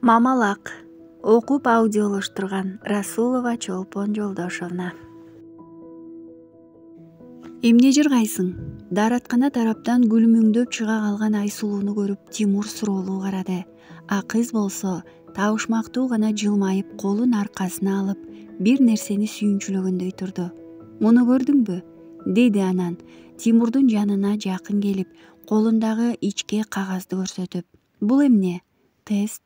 Мамалак. Окуп аудиолоштурган Расулова Чолпон Жолдошовна. Эмне жыргайсың? Даараткана тараптан күлмүңдөп чыга калган Айсулууну көрүп Тимур суроолуу карады. А кыз болсо табышмактуу гана жылмайып, колун аркасына алып, бир нерсени сүйүнчүлөгөндөй турду. Муну көрдүңбү? Деди анан Тимурдун жанына жакын келип, колундагы ичке кагазды көрсөтүп. Бул эмне? Тест.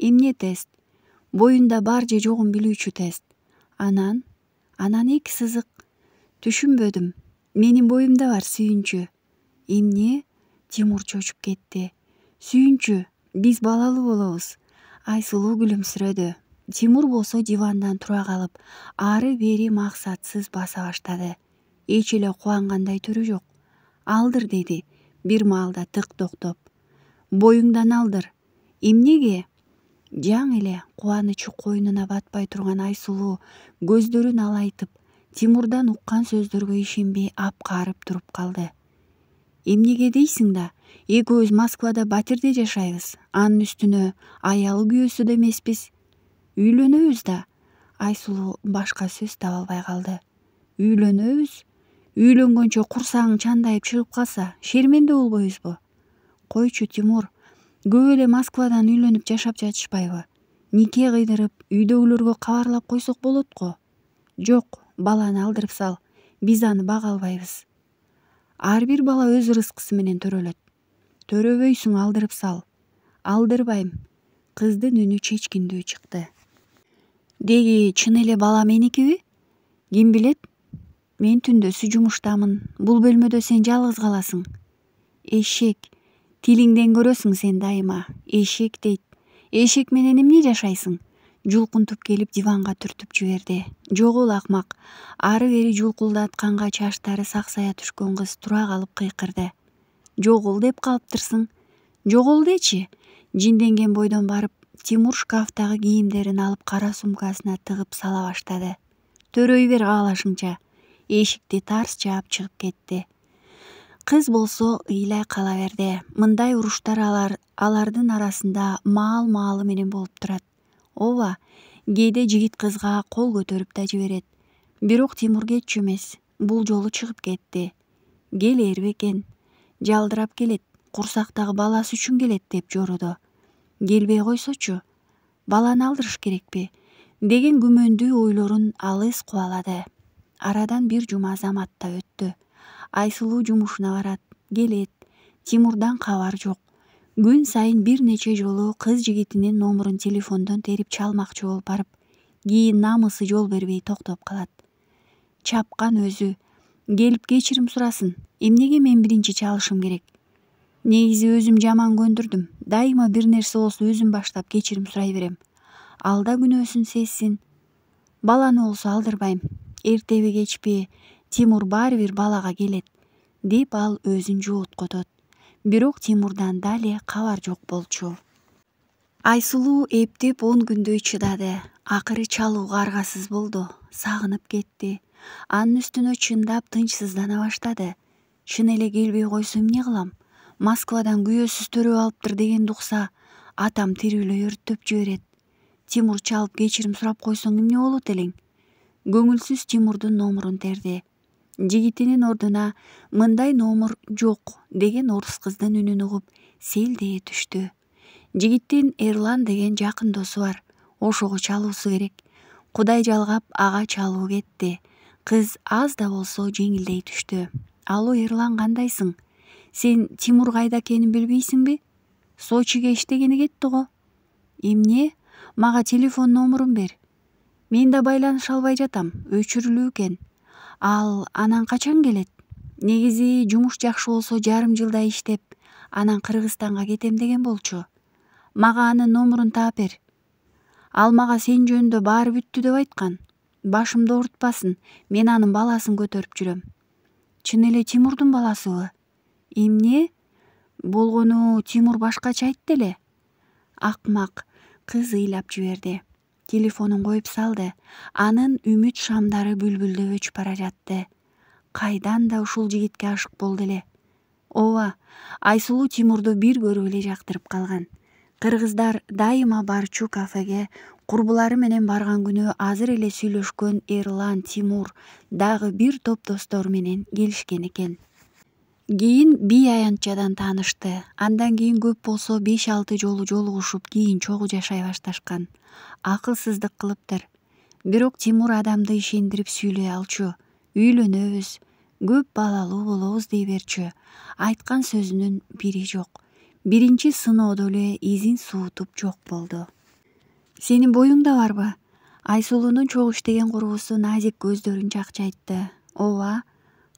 Эмне тест? Боюнда бар же жогун билүүчү тест. Анан эки сызык. Түшүнбөдүм. Менин боюмда бар сүйүнчү. Эмне? Тимур чочуп кетти. Сүйүнчү, биз балалуу болобуз. Айсулуу күлүмсүрөдү. Тимур болсо дивандан тура калып, ары бери максатсыз баса баштады. Эч эле кубангандай түрү жок. Алдыр деди, бир маалда тык токтоп. Боюңдан алдыр. Эмнеге? Жаң эле кубанычы койнуна батпай турган Айсулуу көздөрүн алайтып, Тимурдан уккан сөздөргө ишенбей апкарып туруп калды. Эмнеге дейсиң да? Экөөбүз Москвада батирде жашайбыз. Анын үстүнө аялы күйөөсү да эмеспиз. Үйлөнөбүз да. Айсулуу башка сөз таба албай калды. Үйлөнөбүз? Үйлөнгөнчө курсагың чандайып чыгып калса, шерменде болбойбузбу? Койчу Тимур, көп эле Москвадан үйлөнүп жашап жатышпайбы? Нике кыйдырып, үйдөгүлөргө кабарлап койсок болот го. Жок, баланы алдырып сал. Биз аны бага албайбыз. Ар бир бала өз рызкысы менен төрөлөт. Төрөбөйсүң, алдырып сал. Алдырбайм. Кыздын үнү чечкиндүү чыкты. Деги чын эле бала меникиби? Ким билет? Мен түндөсү жумуштамын. Бул бөлмөдө сен жалгыз каласың. Эшек. Тилиңден көрөсүң сен дайыма. Эшек дейт. Эшек менен эмне жашайсың? Жулкунтуп келип диванга түртүп жиберди. Жогул акмак. Ары бери жулкулдатканга чачтары саксая түшкөн кыз тура калып кыйкырды. Жогул деп калыптырсың. Жогол дечи. Жинденген бойдон барып, Тимур шкафтагы кийимдерин алып кара сумкасына тыгып сала баштады. Төрөй бер каалашыңча. Эшикти тарс жаап чыгып кетти. Кыз болсо ыйлай кала берди. Мындай уруштар алардын арасында маал менен болуп турат. Ооба, кээде жигит кызга кол көтөрүп да жиберет. Бирок Тимур кетчү эмес. Бул жолу чыгып кетти. Келер бекен. Жалдырап келет. Курсактагы баласы үчүн келет деп жоруду. Келбей койсочу. Баланы алдырыш керекпи? Деген күмөндүү ойлорун алыс кубалады. Арадан бир жума замат да өттү. Айсулуу жумушуна барат, келет. Тимурдан кабар жок. Күн сайын бир нече жолу кыз жигитинин номурун телефондон терип чалмакчы болуп барып, кийин намысы жол бербей токтоп калат. Чапкан өзү. Келип кечирим сурасын. Эмнеге мен биринчи чалышым керек? Негизи өзүм жаман көндүрдүм. Дайыма бир нерсе болсо өзүм баштап кечирим сурай берем. Алда күнөөсүн сезсин. Баланы болсо алдырбайм. Эртеби кечпи Тимур баары бир балага келет, деп ал өзүн жууткутат. Бирок Тимурдан дале кабар жок болчу. Айсулуу эптеп 10 күндөй чыдады. Акыры чалууга аргасыз болду. Сагынып кетти. Анын үстүнө чындап тынчсыздана баштады. Чын эле келбей койсо эмне кылам? Москвадан күйөөсүз төрөп алыптыр дегенди укса, атам тирүүлөй өрттөп жиберет. Тимур чалып кечирим сурап койсоң эмне болот элең? Көңүлсүз Тимурдун номурун терди. Жигитинин ордуна мындай номур жок деген орус кыздын үнүн угуп, селдее түштү. Жигиттин Эрлан деген жакын досу бар. Ошого чалуусу керек. Кудай жалгап ага чалуу кетти. Кыз аз да болсо жеңилдей түштү. Алло, Эрлан, кандайсың? Сен Тимур кайда экенин билбейсиңби? Сочиге иштегени кетти го. Эмне? Мага телефон номурун бер. Мен да байланыша албай жатам. Өчүрүлүү экен. Ал анан качан келет? Негизи жумуш жакшы болсо жарым жылдай иштеп, анан Кыргызстанга кетем деген болчу. Мага анын номурун таап бер. Ал мага сен жөнүндө баары бүттү деп айткан. Башымды оорутпасын, мен анын баласын көтөрүп жүрөм. Чын эле Тимурдун баласыбы? Эмне? Болгону Тимур башкача айтты эле. Акмак. Кыз ыйлап жиберди. Телефонун коюп салды. Анын үмүт шамдары бүлбүлдөп өчүп бара жатты. Кайдан да ушул жигитке ашык болду эле. Ооба, Айсулуу Тимурду бир көрүп эле жактырып калган. Кыргыздар дайыма барчу кафеге курбулары менен барган күнү азыр эле сүйлөшкөн Эрлан, Тимур дагы бир топ достору менен келишкен экен. Кийин бий аянтчадан таанышты. Андан кийин көп болсо 5-6 жолу жолугушуп кийин чогуу жашай башташкан. Акылсыздык кылыптыр. Бирок Тимур адамды ишендирип сүйлөй алчу. Үйлөнөбүз, көп балалуу болобуз дей берчү. Айткан сөзүнүн бири жок. Биринчи сыноодо эле изин суутуп жок болду. Сенин боюңда барбы? Айсулуунун чогуу иштеген курбусу Назик көздөрүн чакчайтты. Ооба.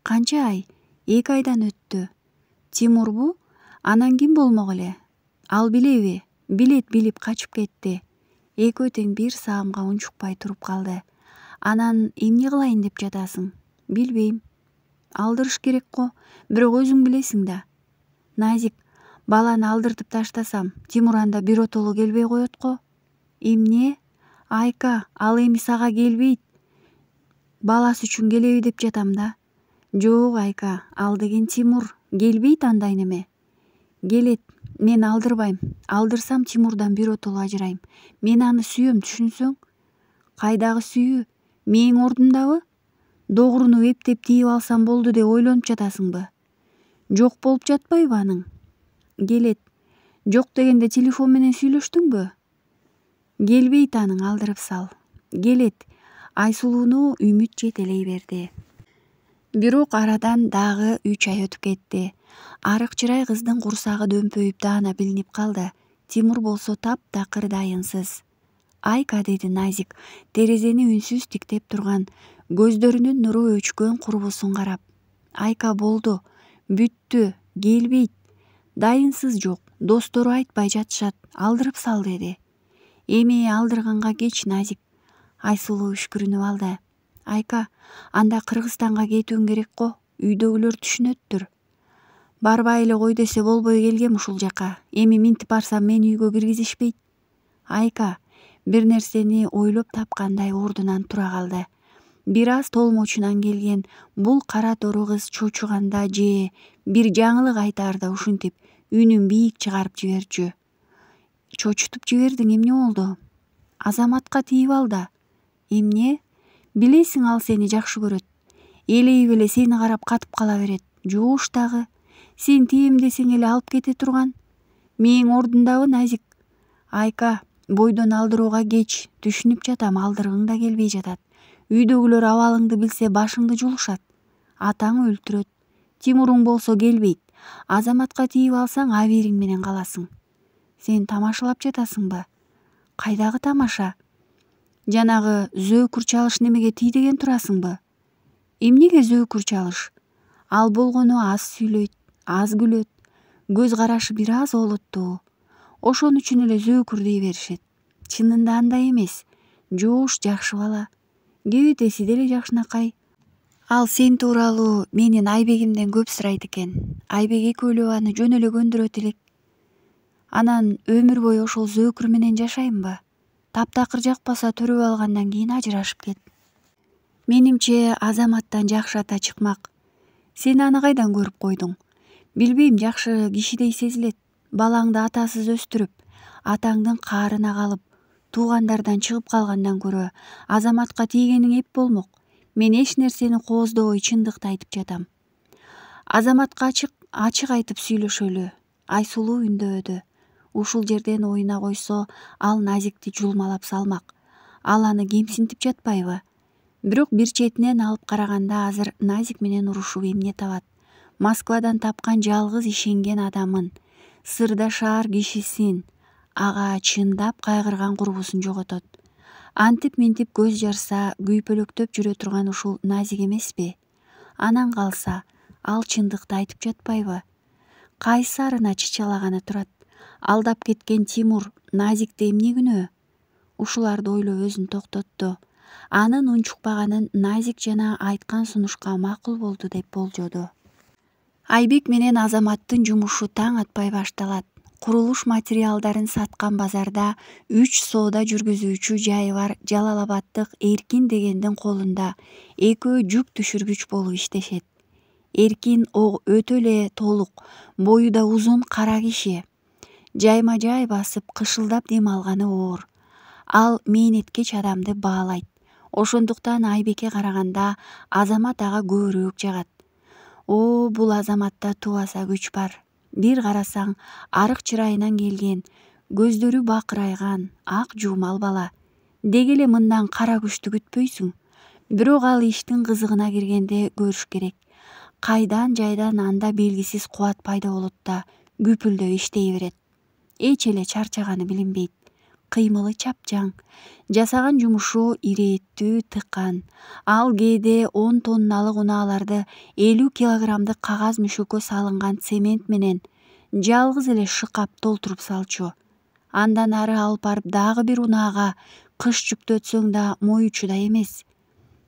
Канча ай? 2 айдан өттү. Тимурбу? Анан ким болмок эле? Ал билеби? Билет билип качып кетти. Экөө тең бир саамга унчукпай туруп калды. Анан эмне кылайын деп жатасың? Билбейм. Алдырыш керек го, бирок өзүң билесиң да. Назик, баланы алдыртып таштасам, Тимур анда биротоло келбей коет го. Эмне? Айка, ал эми сага келбейт. Баласы үчүн келеби деп жатам да. Жок Айка, ал деген Тимур келбейт андай неме. Келет, мен алдырбайм. Алдырсам Тимурдан биротоло ажырайм. Мен аны сүйөм, түшүнсөң? Кайдагы сүйүү? Менин ордумдабы? Догуруну эптеп тийип алсам болду деп ойлонуп жатасыңбы? Жок болуп жатпайбы аның? Келет. Жок дегенде телефон менен сүйлөштүңбү? Келбейт аның, алдырып сал. Келет. Айсулууну үмүт жетелей берди. Бирок арадан дагы 3 ай өтүп кетти. Арык-чырай кыздын курсагы дөмпөйүп даана билинип калды. Тимур болсо таптакыр дайынсыз. Айка, деди Назик, терезени үнсүз тиктеп турган, көздөрүнүн нуру өчкөн курбусун карап. Айка, болду. Бүттү. Келбейт. Дайынсыз жок. Достору айтпай жатышат. Алдырып сал, деди. Эми алдырганга кеч, Назик. Айсулуу үшкүрүнүп алды. Айка, анда Кыргызстанга кетүүң керек го. Үйдөгүлөр түшүнөттүр. Барбай эле кой десе болбой келгем ушул жака. Эми минтип барсам мени үйгө киргизишпейт. Айка, бир нерсени ойлоп тапкандай ордунан тура калды. Бир аз толмочунан келген бул кара тору кыз чочуганда же бир жаңылык айтаарда ушинтип үнүн бийик чыгарып жиберчү. Чочутуп жибердиң, эмне болду? Азаматка тийип ал да. Эмне? Билесиң, ал сени жакшы көрөт. Элейип эле сени карап катып кала берет. Жууш дагы. Сен тием десең эле алып кете турган. Менин ордундабы, Назик? Айка, бойдон алдырууга кеч. Түшүнүп жатам, алдыргың да келбей жатат. Үйдөгүлөр абалыңды билсе башыңды жулушат. Атаң өлтүрөт. Тимуруң болсо келбейт. Азаматка тийип алсаң абийириң менен каласың. Сен тамашалап жатасыңбы? Кайдагы тамаша? Жанагы зөөкүр чалыш немеге тий деген турасыңбы? Эмнеге зөөкүр чалыш? Ал болгону аз сүйлөйт, аз күлөт, көз карашы бир аз олуттуу. Ошон үчүн эле зөөкүр дей беришет. Чынында андай эмес. Жоош жакшы бала. Кебетеси деле жакшынакай. Ал сен тууралуу менин Айбегимден көп сурайт экен. Айбек экөөлөп аны жөн эле көндүрөт элек. Анан өмүр бою ошол зөөкүр менен жашайынбы? Таптакыр жакпаса төрөп алгандан кийин ажырашып кет. Менимче Азаматтан жакшы ата чыкмак. Сен аны кайдан көрүп койдуң? Билбейм, жакшы кишидей сезилет. Балаңды атасыз өстүрүп, атаңдын каарына калып, туугандардан чыгып калгандан көрө Азаматка тийгениң эп болмок. Мен эч нерсени кооздобой чындыкты айтып жатам. Азаматка ачык айтып сүйлөшөлү. Айсулуу үндөөдү. Ушул жерден оюна койсо, ал Назикти жулмалап салмак. Ал аны кемсинтип жатпайбы? Бирок бир четинен алып караганда азыр Назик менен урушуп эмне табат? Москвадан тапкан жалгыз ишенген адамын, сырдашаар кишисин, ага чындап кайгырган курбусун жоготот. Антип-минтип көз жарса, күйпөлөктөп жүрө турган ушул Назик эмеспи? Анан калса, ал чындыкты айтып жатпайбы? Кайсы арына чычалаганы турат? Алдап кеткен Тимур, Назикте эмне күнөө? Ушуларды ойлоп өзүн токтотту. Анын унчукпаганын Назик жана айткан сунушка макул болду деп болжоду. Айбек менен Азаматтын жумушу таң атпай башталат. Курулуш материалдарын саткан базарда 3 соода жүргүзүүчү жайы бар Жалалабаддык Эркин дегендин колунда экөө жүк түшүргүч болуп иштешет. Эркин өтө эле толук, бою да узун кара киши. жайма жай басып кышылдап дем алганы оор. Ал мээнеткеч адамды баалайт. Ошондуктан Айбекке караганда Азамат ага көбүрөөк жагат. Бул Азаматта тубаса күч бар. Бир карасаң, арык чырайынан келген, көздөрү бакырайган, ак жуумал бала. Деги эле мындан кара күчтү күтпөйсүң. Бирок ал иштин кызыгына киргенде көрүш керек. Кайдан жайдан анда белгисиз кубат пайда болот да күпүлдөп иштей берет. Эч эле чарчаганы билинбейт. Кыймылы чапчаң, жасаган жумушу ирээттүү, тыккан. Ал кээде 10 тонналык унааларды 50 килограммдык кагаз мүшөккө салынган цемент менен жалгыз эле шыкап толтуруп салчу. Андан ары алып барып дагы бир унаага кыш жүктөтсөң да моючудай эмес.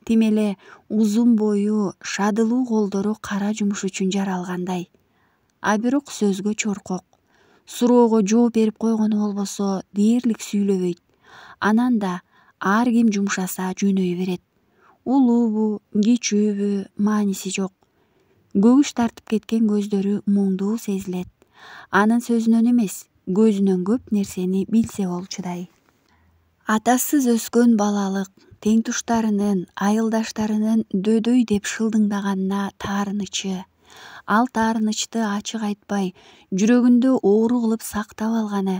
Тим эле узун бою, шадылуу колдору кара жумуш үчүн жаралгандай. А бирок сөзгө чоркок. Суроого жооп берип койгону болбосо дээрлик сүйлөбөйт. Анан да ар ким жумшаса жөнөй берет. Улуубу, кичүүбү мааниси жок. Көгүш тартып кеткен көздөрү муңдуу сезилет. Анын сөзүнөн эмес, көзүнөн көп нерсени билсе болчудай. Атасыз өскөн балалык, тең туштарынын, айылдаштарынын дөдөй деп шылдыңдаганына таарынычы. Ал таарынычты ачык айтпай, жүрөгүндө оору кылып сактап алганы,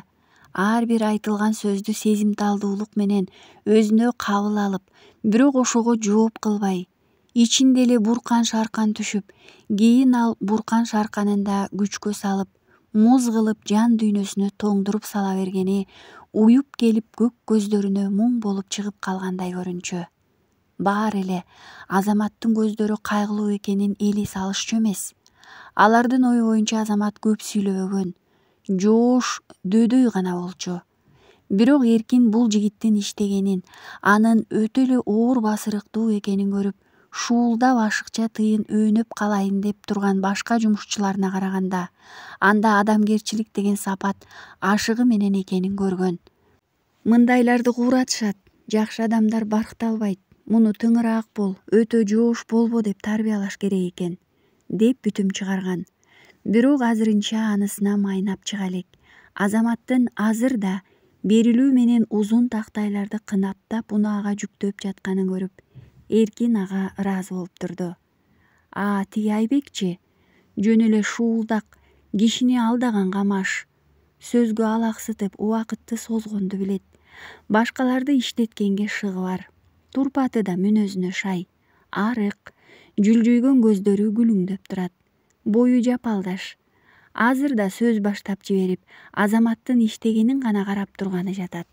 ар бир айтылган сөздү сезимталдуулук менен өзүнө кабыл алып, бирок ошого жооп кылбай, ичинде эле буркан шаркан түшүп, кийин ал буркан шарканында күчкө салып, муз кылып жан дүйнөсүнө тоңдуруп сала бергени уюп келип көк көздөрүнө муң болуп чыгып калгандай көрүнчү. Баары эле Азаматтын көздөрү кайгылуу экенин элес алышчу эмес. Алардын ою боюнча Азамат көп сүйлөбөгөн, жоош, дөдөй гана болчу. Бирок Эркин бул жигиттин иштегенин, анын өтө эле оор басырыктуу экенин көрүп, шуулдап ашыкча тыйын өөнөп калайын деп турган башка жумушчуларына караганда, анда адамгерчилик деген сапат ашыгы менен экенин көргөн. Мындайларды кууратышат, жакшы адамдар баркталбайт, муну тыңыраак бол, өтө жоош болбо деп тарбиялаш керек экен, деп бүтүм чыгарган. Бирок азырынча анысына майнап чыга элек. Азаматтын азыр да берилүү менен узун тактайларды кынаптап унаага жүктөп жатканын көрүп, Эркин ага ыраазы болуп турду. Тиги Айбекчи, жөн эле шуулдак, кишини алдаганга маш. Сөзгө алаксытып, убакытты созгонду билет. Башкаларды иштеткенге шыгы бар. Турпаты да мүнөзүнө шай. Арык, жүлжүйгөн көздөрү күлүңдөп турат. Бою жапалдаш. Азыр да сөз баштап жиберип, Азаматтын иштегенин гана карап турганы жатат.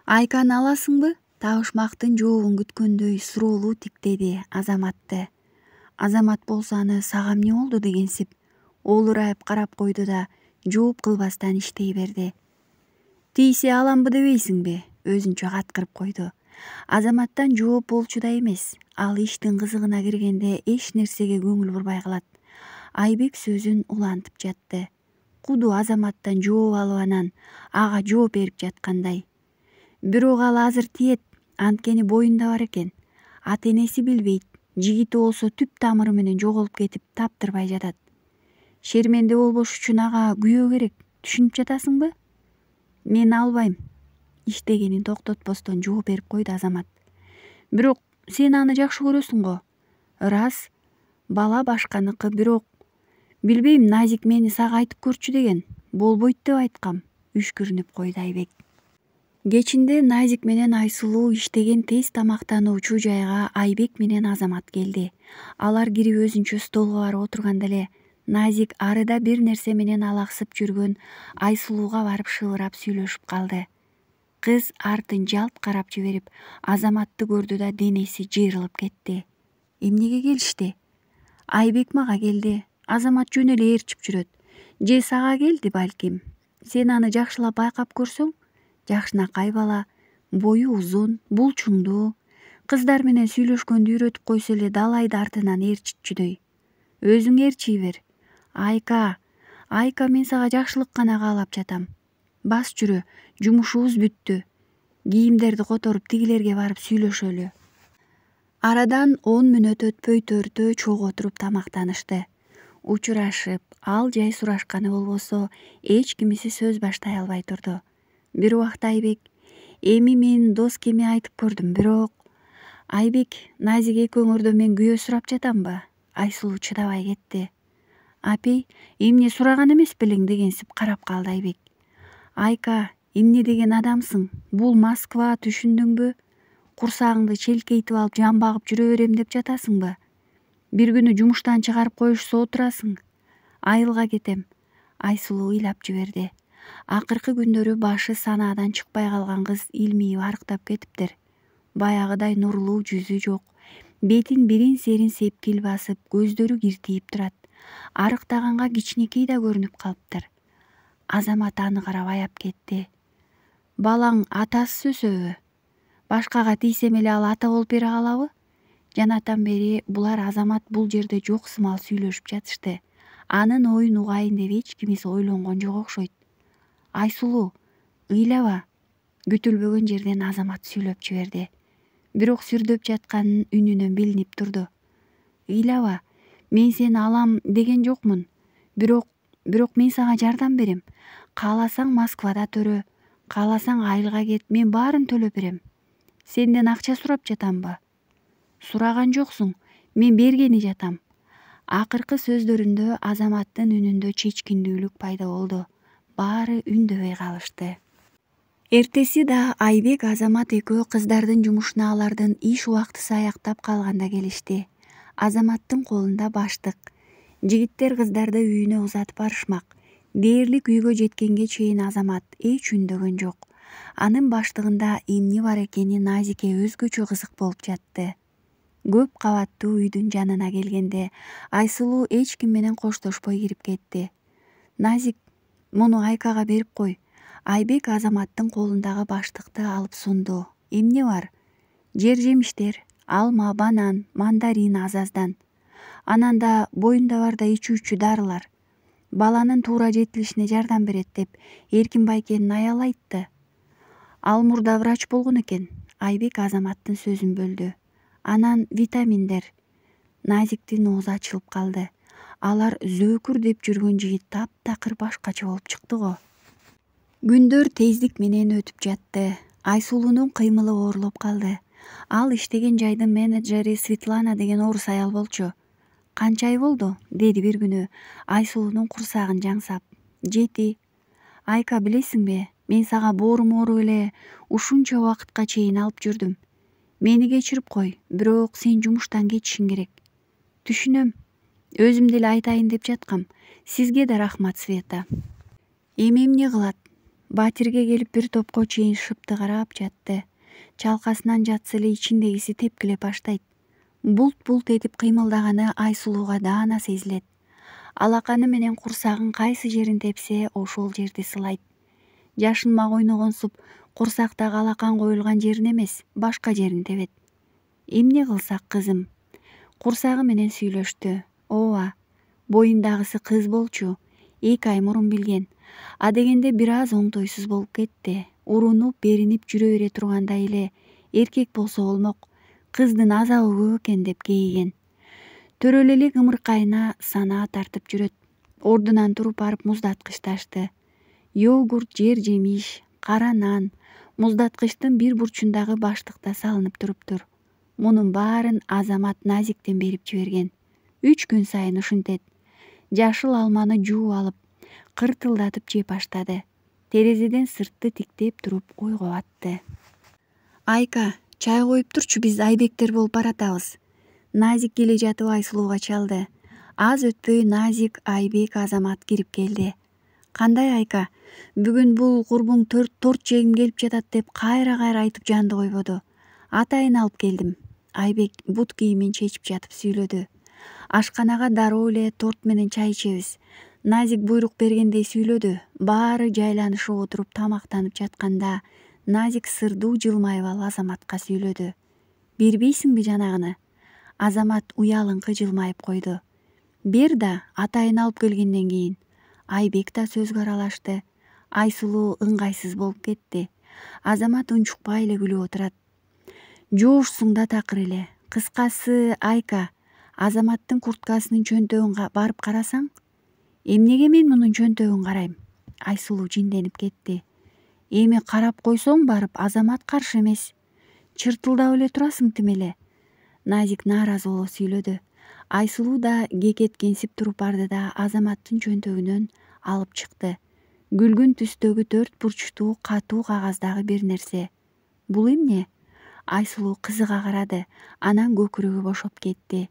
Айканы аласыңбы? Табышмактын жообун күткөндөй суроолуу тиктеди Азаматты. Азамат болсо аны сага эмне болду дегенсип, олурайып карап койду да жооп кылбастан иштей берди. Тийсе аламбы дебейсиңби? Өзүнчө каткырып койду. Азаматтан жооп болчудай эмес. Ал иштин кызыгына киргенде эч нерсеге көңүл бурбай калат. Айбек сөзүн улантып жатты. Куду Азаматтан жооп алып анан ага жооп берип жаткандай. Бирок ал азыр тиет, анткени боюнда бар экен. Ата-энеси билбейт, жигити болсо түп тамыры менен жоголуп кетип таптырбай жатат. Шерменде болбош үчүн ага күйөө керек, түшүнүп жатасыңбы? Мен албайм. Иштегенин токтотпостон жооп берип койду Азамат. Бирок сен аны жакшы көрөсүң го? Ырас, бала башканыкы, бирок билбейм, Назик мени сага айтып көрчү деген. Болбойт деп айткам, үшкүрүнүп койду Айбек. Кечинде Назик менен Айсулуу иштеген тез тамактануучу жайга Айбек менен Азамат келди. Алар кирип өзүнчө столго барып отурганда эле Назик арыда бир нерсе менен алаксып жүргөн Айсулууга барып шыбырап сүйлөшүп калды. Кыз артын жалт карап жиберип, Азаматты көрдү да денеси жыйрылып кетти. Эмнеге келишти? Айбек мага келди. Азамат жөн эле ээрчип жүрөт. Же сага келди балким. Сен аны жакшылап байкап көрсөң, жакшынакай бала, бою узун, булчуңдуу. Кыздар менен сүйлөшкөндү үйрөтүп койсо эле далайды артынан ээрчитчүдөй. Өзүң ээрчий бер. Айка, мен сага жакшылык гана каалап жатам. Бас жүрө, жумушубуз бүттү. Кийимдерди которуп тигилерге барып сүйлөшөлү. Арадан 10 мүнөт өтпөй төртөө чогуу отуруп тамактанышты. Учурашып, Ал жай сурашканы болбосо эч кимиси сөз баштай албай турду. Бир убакта Айбек: «Эми мен дос кеме айтып көрдүм, бирок...» «Айбек, Назик экөөңөрдөн мен күйөө сурап жатамбы?» Айсулуу чыдабай кетти. «Апей, эмне сураган эмес белең?» дегенсип карап калды Айбек. «Айка, эмне деген адамсың? Бул Москва, түшүндүңбү? Курсагыңды челкейтип алып жан багып жүрө берем деп жатасыңбы? Бир күнү жумуштан чыгарып коюшса отурасың. Айылга кетем». Айсулуу ыйлап жиберди. Акыркы күндөрү башы санаадан чыкпай калган кыз илмейип арыктап кетиптир. Баягыдай нурлуу жүзү жок. Бетин бирин серин сепкил басып, көздөрү киртиип турат. Арыктаганга кичинекей да көрүнүп калыптыр. Азамат аны карап аяп кетти. «Балаң атасыз өсөбү? Башкага тийсем эле ал ата болуп бере калабы?» Жанатан бери булар Азамат бул жерде жок сымал сүйлөшүп жатышты. Анын оюн угайын деп эч кимиси ойлонгон жок окшойт. «Айсулуу, ыйлаба!» Күтүлбөгөн жерден Азамат сүйлөп жиберди. Бирок сүрдөп жатканын үнүнөн билинип турду. «Ыйлаба, мен сени алам деген жокмун. Бирок мен сага жардам берем. Кааласаң Москвада төрө, кааласаң айылга кет, мен баарын төлөп берем. Сенден акча сурап жатамбы?» «Сураган жоксуң, мен бергени жатам». Акыркы сөздөрүндө Азаматтын үнүндө чечкиндүүлүк пайда болду. Баары үндөбөй калышты. Эртеси да Айбек, Азамат экөө кыздардын жумушуна алардын иш убактысы аяктап калганда келишти. Азаматтын колунда баштык. Жигиттер кыздарды үйүнө узатып барышмак. Дээрлик үйгө жеткенге чейин Азамат эч үндөгөн жок. Анын баштыгында эмне бар экени Назикке өзгөчө кызык болуп жатты. Көп кабаттуу үйдүн жанына келгенде Айсулуу эч ким менен коштошпой кирип кетти. «Назик, муну Айкага берип кой». Айбек Азаматтын колундагы баштыкты алып сунду. «Эмне бар?» «Жер жемиштер, алма, банан, мандарин аз-аздан. Анан да боюнда бар да ичүүчү дарылар. Баланын туура жетилишине жардам берет деп Эркин байкенин аялы айтты. Ал мурда врач болгон экен». Айбек Азаматтын сөзүн бөлдү. «Анан витаминдер». Назиктин оозу ачылып калды. Алар зөөкүр деп жүргөн жигит таптакыр башкача болуп чыкты го. Күндөр тездик менен өтүп жатты. Айсулуунун кыймылы оорлоп калды. Ал иштеген жайдын менеджери Светлана деген орус аял болчу. «Канча ай болду?» деди бир күнү Айсулуунун курсагын жаңсап. «7». «Айка, билесиңби, мен сага боорум ооруп эле ушунча убакытка чейин алып жүрдүм. Мени кечирип кой, бирок сен жумуштан кетишиң керек». «Түшүнөм. Өзүм деле айтайын деп жаткам. Сизге да рахмат, Света». Эми эмне кылат? Батирге келип бир топко чейин шыпты карап жатты. Чалкасынан жатса эле ичиндегиси тепкилеп баштайт. Булт-булт этип кыймылдаганы Айсулууга даана сезилет. Алаканы менен курсагын кайсы жерин тепсе, ошол жерди сылайт. Жашынмак ойногонсуп, курсактагы алакан коюлган жерин эмес, башка жерин тебет. «Эмне кылсак, кызым?» Курсагы менен сүйлөштү. «Ооба, боюндагысы кыз болчу. 2 ай мурун билген. Адегенде бир аз оңтойсуз болуп кетти. Урунуп, беринип жүрө бере тургандай эле. Эркек болсо болмок. Кыздын азабы көп экен» деп кейиген. Төрөлө эле кымыркайына санаа тартып жүрөт. Ордунан туруп барып муздаткычты ачты. Йогурт, жер жемиш, кара нан муздаткычтын бир бурчундагы баштыкта салынып туруптур. Мунун баарын Азамат Назиктен берип жиберген. 3 күн сайын ушинтет. Жашыл алманы жууп алып, кыртылдатып жеп баштады. Терезеден сыртты тиктеп туруп ойго батты. «Айка, чай коюп турчу, биз Айбектер болуп баратабыз». Назик келе жатып Айсулууга чалды. Аз өтпөй Назик, Айбек, Азамат кирип келди. «Кандай Айка? Бүгүн бул курбуң торт жегим келип жатат деп кайра айтып жанды койбоду. Атайын алып келдим». Айбек бут кийимин чечип жатып сүйлөдү. «Ашканага дароо эле торт менен чай ичебиз». Назик буйрук бергендей сүйлөдү. Баары жайланышып отуруп тамактанып жатканда Назик сырдуу жылмайып алып Азаматка сүйлөдү. «Бербейсиңби жанагыны?» Азамат уялыңкы жылмайып койду. «Бер да, атайын алып келгенден кийин». Айбек да сөзгө аралашты. Айсулуу ыңгайсыз болуп кетти. Азамат унчукпай эле күлүп отурат. «Жоошсуң да такыр эле. Кыскасы, Айка, Азаматтын курткасынын чөнтөгүн барып карасаң, Эмнеге мен мунун чөнтөгүн карайм? Айсулуу жинденип кетти. Эми карап койсоң барып Азамат каршы эмес. Чыртылдап эле турасың тим эле. Назик нааразы болуп сүйлөдү. Айсулуу да кекеткенсип туруп барды да Азаматтын чөнтөгүнөн алып чыкты. Күлгүн түстөгү 4 бурчтуу катуу кагаздагы бир нерсе. Бул эмне? Айсулуу кызыга карады. Анан көкүрөгү бошоп кетти.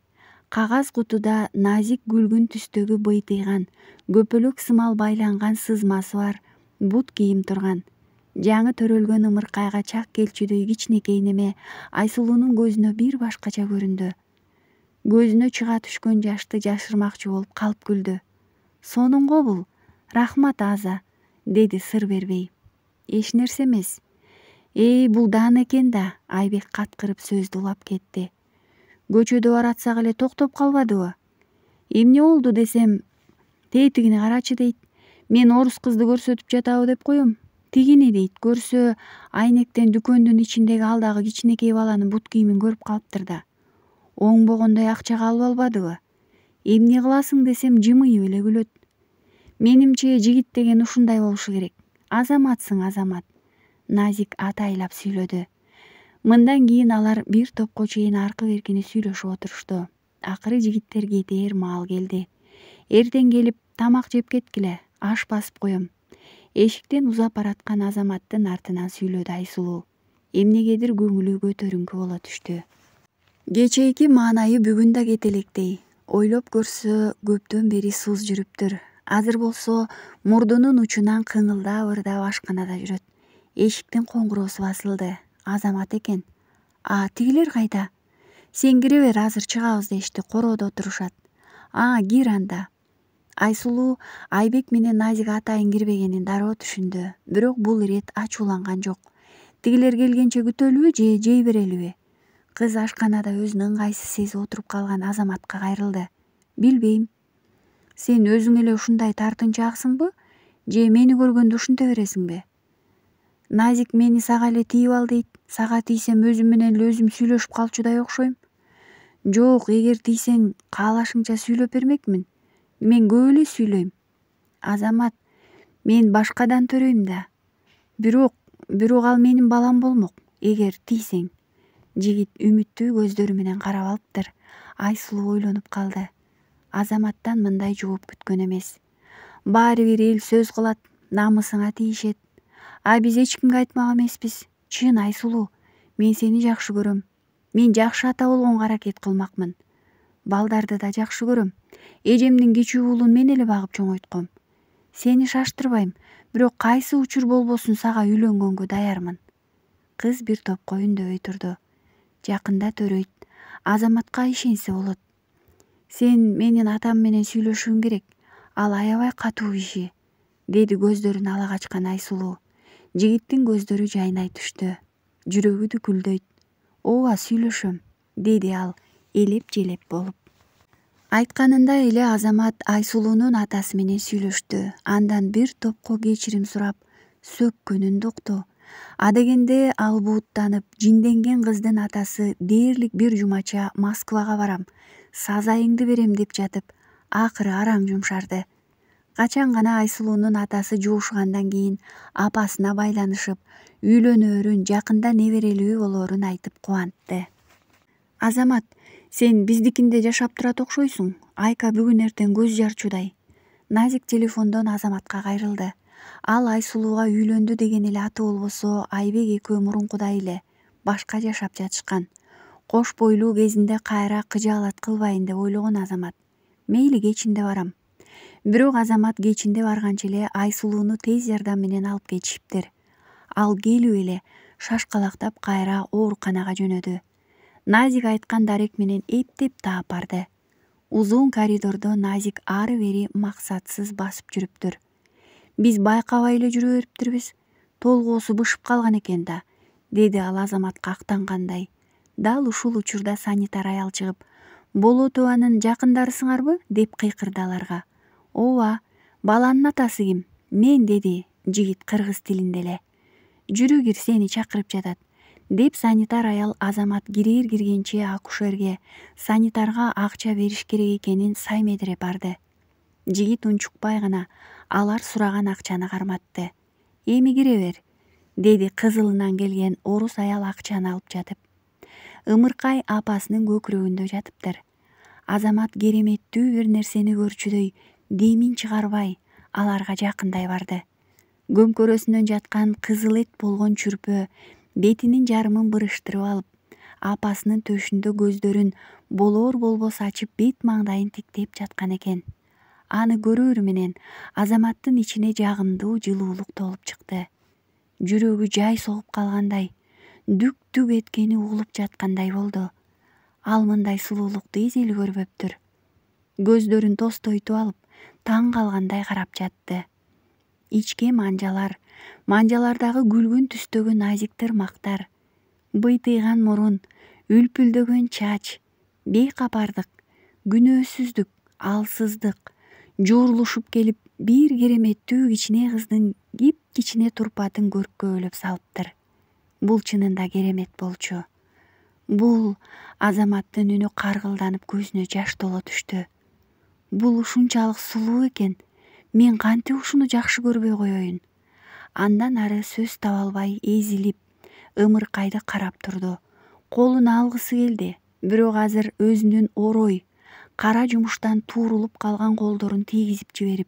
Кагаз кутуда назик күлгүн түстөгү быйтыйган, көпөлөк сымал байланган сызмасы бар бут кийим турган. Жаңы төрөлгөн ымыркайга чак келчүдөй кичинекей неме Айсулуунун көзүнө бир башкача көрүндү. Көзүнө чыга түшкөн жашты жашырмакчы болуп калп күлдү. Сонун го бул. Рахмат Аза, деди сыр бербей. Эч нерсе эмес. Бул даана экен да, Айбек каткырып сөздү улап кетти. Көчөдө баратсак эле токтоп калбадыбы? Эмне болду десем, тетигине карачы дейт. Мен орус кызды көрсөтүп жатабы деп коем. Тигини дейт, көрсө айнектен дүкөндүн ичиндеги алдагы кичинекей баланын бут кийимин көрүп калыптыр да. Оңбогондой акчага алып албадыбы? Эмне кыласың десем жымыйып эле күлөт. Менимче жигит деген ушундай болушу керек. Азаматсың, Азамат. Назик атайлап сүйлөдү. Мындан кийин алар бир топко чейин аркы беркини сүйлөшүп отурушту. Акыры жигиттер кетээр маал келди. Эртең келип тамак жеп кеткиле, аш басып коем. Эшиктен узап бараткан Азаматтын артынан сүйлөдү Айсулуу. Эмнегедир көңүлү көтөрүңкү боло түштү. Кечээки маанайы бүгүн да кете электей. Ойлоп көрсө көптөн бери суз жүрүптүр. Азыр болсо мурдунун учунан кыңылдап ырдап ашканада жүрөт. Эшиктин коңгуроосу басылды. Азамат экен. Тигилер кайда? Сен кире бер, азыр чыгабыз дешти, короодо отурушат. Кир анда. Айсулуу Айбек менен Назик атайын кирбегенин дароо түшүндү. Бирок бул ирет ачууланган жок. Тигилер келгенче күтөлүбү же жей берелиби? Кыз ашканада өзүн ыңгайсыз сезип отуруп калган Азаматка кайрылды. Билбейм. Сен өзүң эле ушундай тартынчааксыңбы? Же мени көргөндө ушунте бересиңби? Назик мени сага эле тийип ал дейт. Сага тийсем өзүм менен эле өзүм сүйлөшүп калчудай окшойм. Жок, эгер тийсең каалашыңча сүйлөп бермекмин. Мен көп эле сүйлөйм. Азамат, мен башкадан төрөйм да. Бирок ал менин балам болмок, эгер тийсең. Жигит үмүттүү көздөрү менен карап алыптыр. Айсулуу ойлонуп калды. Азаматтан мындай жооп күткөн эмес. Баары бир эл сөз кылат, намысыңа тийишет. Биз эч кимге айтмак эмеспиз. Чын Айсулуу, мен сени жакшы көрөм. Мен жакшы ата болгонго аракет кылмакмын. Балдарды да жакшы көрөм. Эжемдин кичүү уулун мен эле багып чоңойтком. Сени шаштырбайм, бирок кайсы учур болбосун сага үйлөнгөнгө даярмын. Кыз бир топко үндөбөй турду. Жакында төрөйт. Азаматка ишенсе болот. Сен менин атам менен сүйлөшүүң керек. Ал аябай катуу киши, деди көздөрүн ала качкан Айсулуу. Жигиттин көздөрү жайнай түштү. Жүрөгү дүкүлдөйт. Ооба, сүйлөшөм, деди ал элеп желеп болуп. Айтканындай эле Азамат Айсулуунун атасы менен сүйлөштү. Андан бир топко кечирим сурап, сөккөнүн укту. Адегенде ал бууттанып, жинденген кыздын атасы дээрлик бир жумача Москвага барам, сазайыңды берем деп жатып, акыры араң жумшарды. Качан гана Айсулуунун атасы жуушгандан кийин апасына байланышып, үйлөнөөрүн, жакында неберелүү болоорун айтып кубантты. Азамат, сен биздикинде жашап турат окшойсуң. Айка бүгүн эртең көз жарчудай. Назик телефондон Азаматка кайрылды. Ал Айсулууга үйлөндү деген эле аты болбосо, Айбек экөө мурункудай эле башка жашап жатышкан. Кош бойлуу кезинде кайра кыжаалат кылбайын деп ойлогон Азамат. Мейли, кечинде барам. Бирок Азамат кечинде барганча эле Айсулууну тез жардам менен алып кетишиптир. Ал келип эле шашкалактап кайра ооруканага жөнөдү. Назик айткан дарек менен эптеп таап барды. Узун коридордо Назик ары бери максатсыз басып жүрүптүр. Биз байкабай эле жүрө бериптирбиз. Толгоосу бышып калган экен да, деди ал Азаматка актангандай. Дал ушул учурда санитар аял чыгып, Болотованын жакындарысыңарбы? Деп кыйкырды аларга. Ооба, баланын атасы ким? Мен, деди жигит кыргыз тилинде эле. Жүрү кир, сени чакырып жатат, деп санитар аял Азамат кирер киргенче акушерге, санитарга акча бериш керек экенин саймедире барды. Жигит унчукпай гана алар сураган акчаны карматты. Эми кире бер, деди кызылынан келген орус аял акчаны алып жатып. Ымыркай апасынын көкүрөгүндө жатыптыр. Азамат кереметтүү бир нерсени көрчүдөй демин чыгарбай аларга жакындай барды. Көмкөрөсүнөн жаткан кызыл эт болгон чүрпө бетинин жарымын бырыштырып алып, апасынын төшүндө көздөрүн болор болбос ачып бет маңдайын тиктеп жаткан экен. Аны көрөр менен Азаматтын ичине жагымдуу жылуулук толуп чыкты. Жүрөгү жай согуп калгандай, дүк-дүк эткени угулуп жаткандай болду. Ал мындай сулуулукту эзели көрбөптүр. Көздөрүн тостойтуп алып, таң калгандай карап жатты. Ичке манжалардагы күлгүн түстөгү назик тырмактар, быйтыйган мурун, үлпүлдөгөн чач, бейкапардык, күнөөсүздүк, алсыздык жуурулушуп келип бир кереметтүү кичине кыздын кичине турпатын көркөөлөп салыптыр. Бул чынында керемет болчу. Бул Азаматтын үнү каргылданып көзүнө жаш толо түштү. Бул ушунчалык сулуу экен. Мен кантип ушуну жакшы көрбөй коеюн? Андан ары сөз таба албай эзилип, Ымыркайды карап турду. Колун алгысы келди, бирок азыр өзүнүн орой, кара жумуштан туурулуп калган колдорун тийгизип жиберип,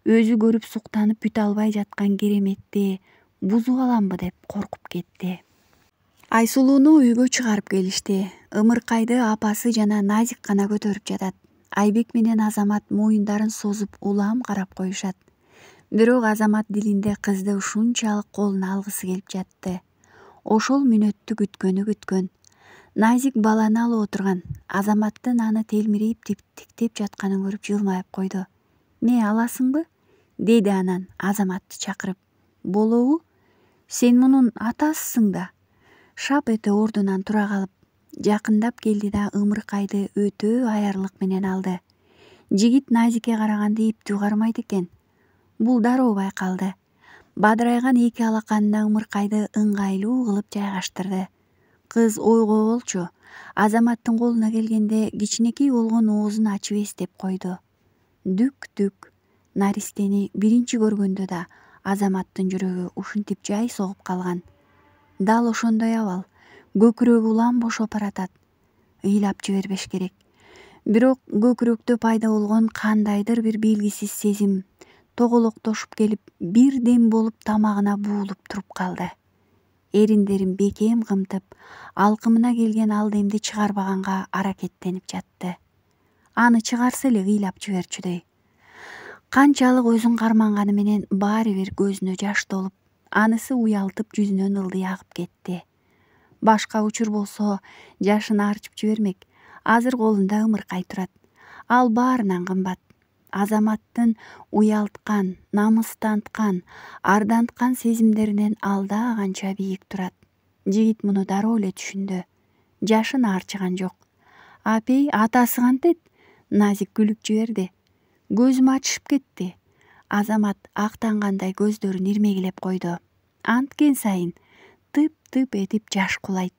өзү көрүп суктанып бүтө албай жаткан кереметти бузуп аламбы деп коркуп кетти. Айсулууну үйгө чыгарып келишти. Ымыркайды апасы жана Назик гана көтөрүп жатат. Айбек менен Азамат моюндарын созуп улам карап коюшат. Бирок Азамат дилинде кызды ушунчалык колуна алгысы келип жатты. Ошол мүнөттү күткөн. Назик баланы алып отурган. Азаматтын аны телмирип тиктеп жатканын көрүп жылмайып койду. "Не аласыңбы?" деди анан Азаматты чакырып. "Болобу? Сен мунун атасысың да." Шап эте ордунан тура калып, жакындап келди да Ымыркайды өтө аярлык менен алды. Жигит Назикке караганды иптүү кармайт экен. Бул дароо байкалды. Бадырайган эки алаканына Ымыркайды ыңгайлуу кылып жайгаштырды. Кыз ойго болчу. Азаматтын колуна келгенде кичинекей болгон оозун ачып эстеп койду. Дүк-дүк. Наристени биринчи көргөндө да Азаматтын жүрөгү ушинтип жай согуп калган. Дал ошондой абал. Көкүрөгү улам бошоп баратат. Ыйлап жибербеш керек. Бирок көкүрөктө пайда болгон кандайдыр бир белгисиз сезим тоголоктошуп келип, бир дем болуп тамагына буулуп туруп калды. Эриндерин бекем кымтып, алкымына келген ал демди чыгарбаганга аракеттенип жатты. Аны чыгарса эле ыйлап жиберчүдөй. Канчалык өзүн карманганы менен баары бир көзүнө жаш толуп, анысы уялтып жүзүнөн ылдый агып кетти. Башка учур болсо жашын арчып жибермек. Азыр колунда Ымыркай турат. Ал баарынан кымбат. Азаматтын уялткан, намыстанткан, арданткан сезимдеринен алда канча бийик турат. Жигит муну дароо эле түшүндү. Жашын арчыган жок. "Апей, атасы кантет?" Назик күлүп жиберди. "Көзүм ачышып кетти." Азамат актангандай көздөрүн ирмегилеп койду. Анткен сайын тып-тып этип жаш кулайт.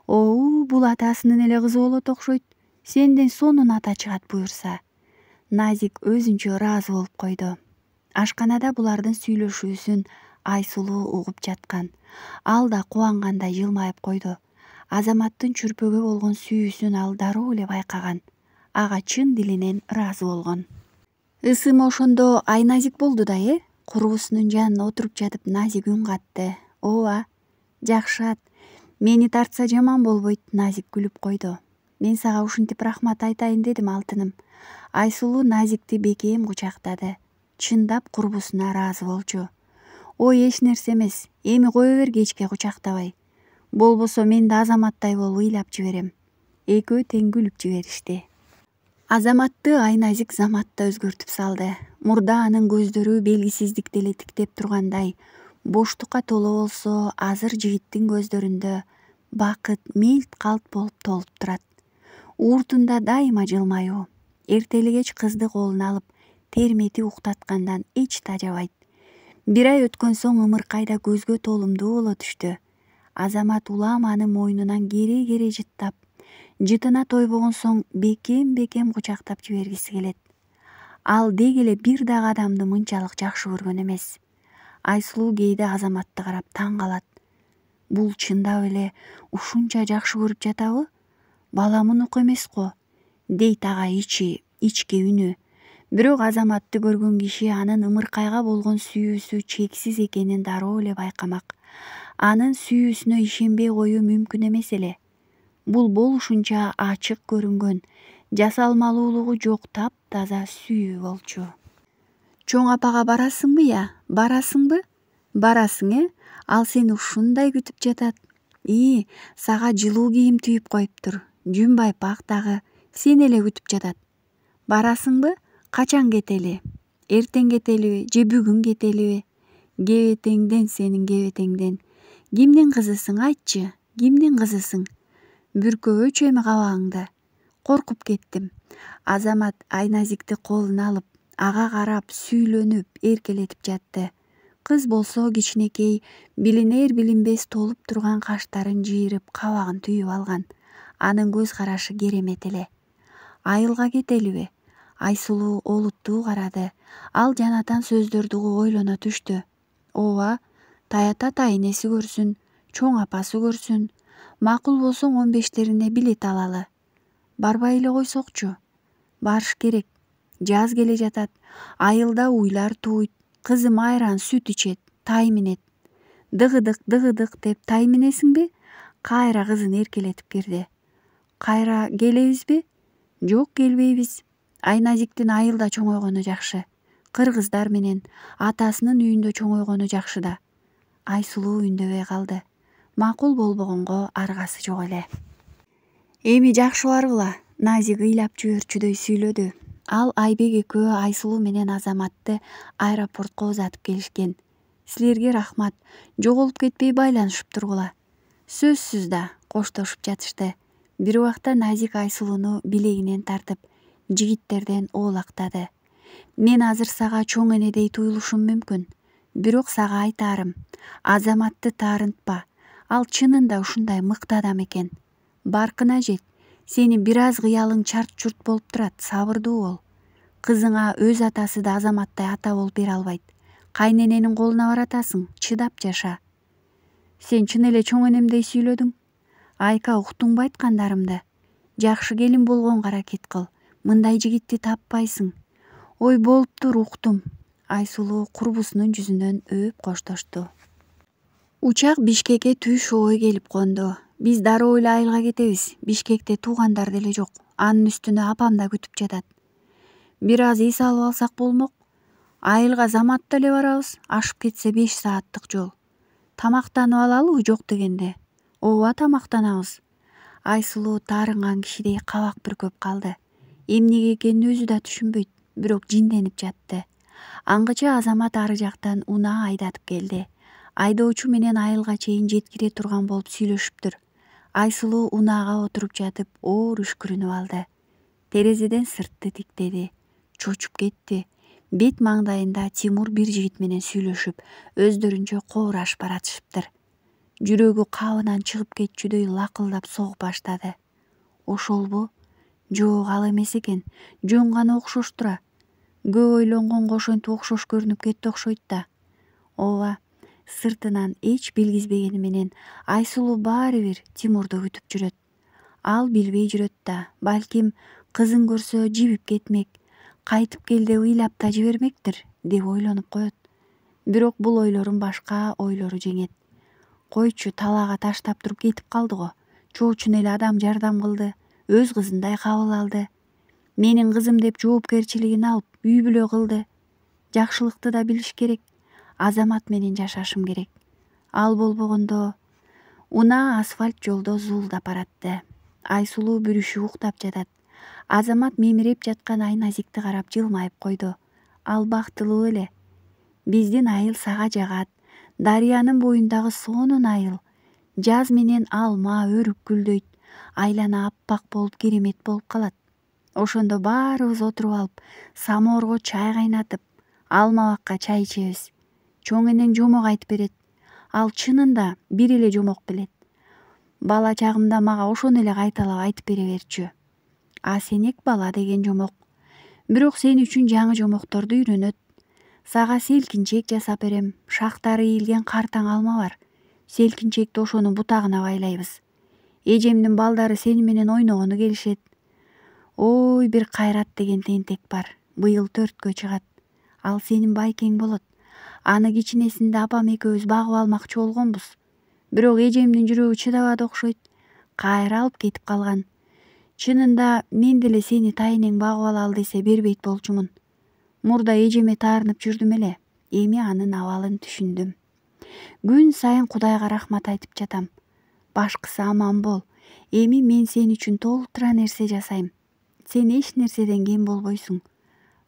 "Оо, бул атасынын эле кызы болот окшойт. Сенден сонун ата чыгат буюрса." Назик өзүнчө ыраазы болуп койду. Ашканада булардын сүйлөшүүсүн Айсулуу угуп жаткан. Ал да кубангандай жылмайып койду. Азаматтын чүрпөгө болгон сүйүүсүн ал дароо эле байкаган. Ага чын дилинен ыраазы болгон. Ысымы ошондо айназик болду да, Курбусунун жанына отуруп жатып Назик үн катты. "Ооба, жакшат. Мени тартса жаман болбойт." Назик күлүп койду. "Мен сага ушинтип рахмат айтайын дедим, алтыным." Айсулуу Назикти бекем кучактады. Чындап курбусуна ыраазы болчу. "Ой, эч нерсе эмес. Эми кое бер кечке кучактабай. Болбосо мен да Азаматтай болуп ыйлап жиберем." Экөө тең күлүп жиберишти. Азаматты айназик заматта өзгөртүп салды. Мурда анын көздөрү белгисиздикти эле тиктеп тургандай, боштукка толо болсо, азыр жигиттин көздөрүндө бакыт мелт-калт болуп толуп турат. Ууртунда дайыма жылмаюу. Эртелигеч кызды колуна алып, терметип уктаткандан эч тажабайт. Бир ай өткөн соң Ымыркайда көзгө толумдуу боло түштү. Азамат улам аны мойнунан кере-кере жыттап, жытына тойбогон соң бекем-бекем кучактап жибергиси келет. Ал деги эле бир дагы адамды мынчалык жакшы көргөн эмес. Айсулуу кээде Азаматты карап таң калат. Бул чындап эле ушунча жакшы көрүп жатабы? Баламын эмес го, дейт ага ички үнү. Бирок Азаматты көргөн киши анын ымыркайга болгон сүйүүсү чексиз экенин дароо эле байкамак. Анын сүйүүсүнө ишенбей коюу мүмкүн эмес эле. Бул болушунча ачык көрүнгөн, жасалмалуулугу жок таптаза сүйүү болчу. Чоң апага барасыңбы я? Барасыңбы? Барасың, Ал сени ушундай күтүп жатат. Сага жылуу кийим түйүп коюптур. Жүн байпак дагы сени эле күтүп жатат. Барасыңбы? Качан кетели? Эртең кетелиби же бүгүн кетелиби? Кебетеңден сенин кебетеңден. Кимдин кызысың, айтчы? Кимдин кызысың? Бүркөбөчү эми кабагыңды? Коркуп кеттим. Азамат Айназикти колуна алып, ага карап сүйлөнүп, эркелетип жатты. Кыз болсо кичинекей, билинер билинбес толуп турган каштарын жыйырып, кабагын түйүп алган. Анын көз карашы керемет эле. Айылга кетелиби? Айсулуу олуттуу карады. Ал жанатан сөздөрдү угуп ойлоно түштү. Ооба, таята тайнеси көрсүн, чоң апасы көрсүн. Макул болсоң 15-терине билет алалы. Барбай эле койсокчу. Барыш керек. Жаз келе жатат. Айылда уйлар тууйт. Кызым айран сүт ичет, тай минет. Дыгыдык деп тай минесиңби? Кайра кызын эркелетип кирди. Кайра келебизби? Жок, келбейбиз. Айназиктин айылда чоңойгону жакшы. Кыргыздар менен атасынын үйүндө чоңойгону жакшы да. Айсулуу үндөбөй калды. Макул болбогонго аргасы жок эле. Эми жакшы баргыла, Назик ыйлап жиберчүдөй сүйлөдү. Ал Айбек экөө Айсулуу менен Азаматты аэропортко узатып келишкен. Силерге рахмат, жоголуп кетпей байланышып тургула. Сөзсүз да, коштошуп жатышты. Бир убакта Назик Айсулууну билегинен тартып, жигиттерден оолактады. Мен азыр сага чоң энедей туюлушум мүмкүн. Бирок сага айтаарым, Азаматты таарынтпа. Ал чынында ушундай мыкты адам экен. Баркына жет. Сени бир аз кыялың чарт-чурт болуп турат, сабырдуу бол. Кызыңа өз атасы да Азаматтай ата болуп бере албайт. Кайнененин колуна баратасың, чыдап жаша. Сен чын эле чоң энемдей сүйлөдүң. Айка, уктуңбу айткандарымды? Жакшы келин болгонго аракет кыл. Мындай жигитти таппайсың. Ой, болуптур, уктум. Айсулуу курбусунун жүзүнөн өөп коштошту. Учак Бишкекке түш ой келип конду. Биз дароо эле айылга кетебиз. Бишкекте туугандар деле жок. Анын үстүнө апам да күтүп жатат. Бир аз эс алып алсак болмок. Айылга заматта эле барабыз. Ашып кетсе 5 сааттык жол. Тамактанып алалыбы жок дегенде? Ооба, тамактанабыз. Айсулуу таарынган кишидей кабак бүркөп калды. Эмнеге экенин өзү да түшүнбөйт, бирок жинденип жатты. Аңгыча Азамат ары жактан унаа айдатып келди. Айдоочу менен айылга чейин жеткире турган болуп сүйлөшүптүр. Айсулуу унаага отуруп жатып оор үшкүрүнүп алды. Терезеден сыртты тиктеди. Чочуп кетти. Бет маңдайында Тимур бир жигит менен сүйлөшүп, өздөрүнчө коорашып баратышыптыр. Жүрөгү кабынан чыгып кетчүдөй лакылдап согуп баштады. Ошолбу? Жок, ал эмес экен. Жөн гана окшош тура. Көп ойлонгонго ошентип окшош көрүнүп кетти окшойт да. Ооба, сыртынан эч билгизбегени менен Айсулуу баары бир Тимурду күтүп жүрөт. Ал билбей жүрөт да, балким кызын көрсө жибип кетмек, кайтып кел деп ыйлап да жибермектир деп ойлонуп коет. Бирок бул ойлорун башка ойлору жеңет. Койчу, талаага таштап туруп кетип калды го. Чоочун эле адам жардам кылды, өз кызындай кабыл алды. Менин кызым деп жоопкерчилигин алып үй бүлө кылды. Жакшылыкты да билиш керек. Азамат менен жашашым керек. Ал болбогондо... Унаа асфальт жолдо зуулдап баратты. Айсулуу бүрүшүп уктап жатат. Азамат мемиреп жаткан Айназикти карап жылмайып койду. Ал бактылуу эле. Биздин айыл сага жагат. Дарыянын боюндагы сонун айыл. Жаз менен алма, өрүк гүлдөйт. Айлана аппак болуп керемет болуп калат. Ошондо баарыбыз отуруп алып, самоорго чай кайнатып, алма бакка чай ичебиз. Чоң энең жомок айтып берет. Ал чынында бир эле жомок билет. Бала чагымда мага ошону эле кайталап айтып бере берчү. Асенек бала деген жомок. Бирок сен үчүн жаңы жомокторду үйрөнөт. Сага селкинчек жасап берем. Шактары ийилген картаң алма бар. Селкинчекти ошонун бутагына байлайбыз. Эжемдин балдары сени менен ойногону келишет. Ой, бир Кайрат деген тентек бар. Быйыл 4кө чыгат. Ал сенин байкең болот. Аны кичинесинде апам экөөбүз багып алмакчы болгонбуз. Бирок эжемдин жүрөгү чыдабады окшойт. Кайра алып кетип калган. Чынында мен деле сени тайнең багып алалы десе бербейт болчумун. Мурда эжеме таарынып жүрдүм эле. Эми анын абалын түшүндүм. Күн сайын Кудайга рахмат айтып жатам. Башкысы аман бол. Эми мен сен үчүн толтура нерсе жасайм. Сен эч нерседен кем болбойсуң.